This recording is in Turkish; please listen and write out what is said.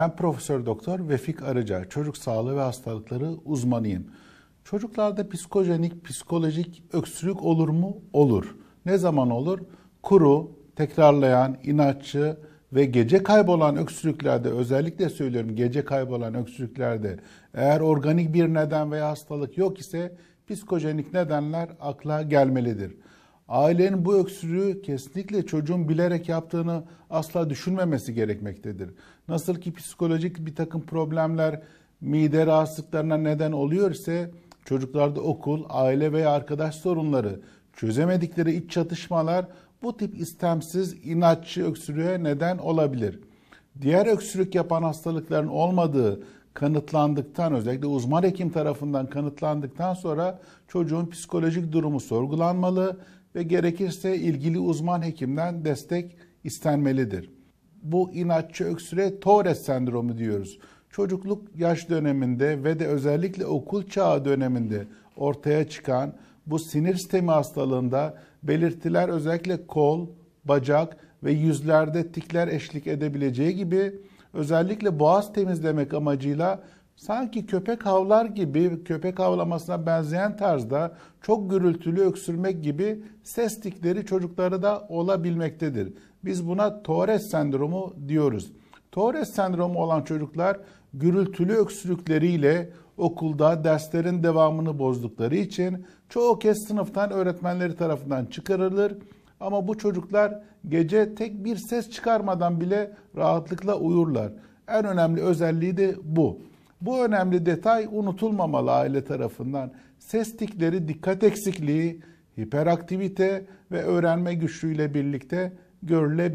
Ben Profesör Doktor Vefik Arıca, çocuk sağlığı ve hastalıkları uzmanıyım. Çocuklarda psikolojik öksürük olur mu? Olur. Ne zaman olur? Kuru, tekrarlayan, inatçı ve gece kaybolan öksürüklerde, özellikle söylüyorum gece kaybolan öksürüklerde, eğer organik bir neden veya hastalık yok ise psikojenik nedenler akla gelmelidir. Ailenin bu öksürüğü kesinlikle çocuğun bilerek yaptığını asla düşünmemesi gerekmektedir. Nasıl ki psikolojik bir takım problemler mide rahatsızlıklarına neden oluyor ise çocuklarda okul, aile veya arkadaş sorunları, çözemedikleri iç çatışmalar bu tip istemsiz, inatçı öksürüğe neden olabilir. Diğer öksürük yapan hastalıkların olmadığı kanıtlandıktan, özellikle uzman hekim tarafından kanıtlandıktan sonra çocuğun psikolojik durumu sorgulanmalı ve gerekirse ilgili uzman hekimden destek istenmelidir. Bu inatçı öksürüğe Tourette sendromu diyoruz. Çocukluk yaş döneminde ve de özellikle okul çağı döneminde ortaya çıkan bu sinir sistemi hastalığında belirtiler özellikle kol, bacak ve yüzlerde tikler eşlik edebileceği gibi özellikle boğaz temizlemek amacıyla sanki köpek havlar gibi, köpek havlamasına benzeyen tarzda çok gürültülü öksürmek gibi ses tikleri çocuklarda da olabilmektedir. Biz buna Tourette sendromu diyoruz. Tourette sendromu olan çocuklar gürültülü öksürükleriyle okulda derslerin devamını bozdukları için çoğu kez sınıftan öğretmenleri tarafından çıkarılır. Ama bu çocuklar gece tek bir ses çıkarmadan bile rahatlıkla uyurlar. En önemli özelliği de bu. Bu önemli detay unutulmamalı aile tarafından. Ses tikleri dikkat eksikliği, hiperaktivite ve öğrenme güçlüğüyle birlikte görülebilir.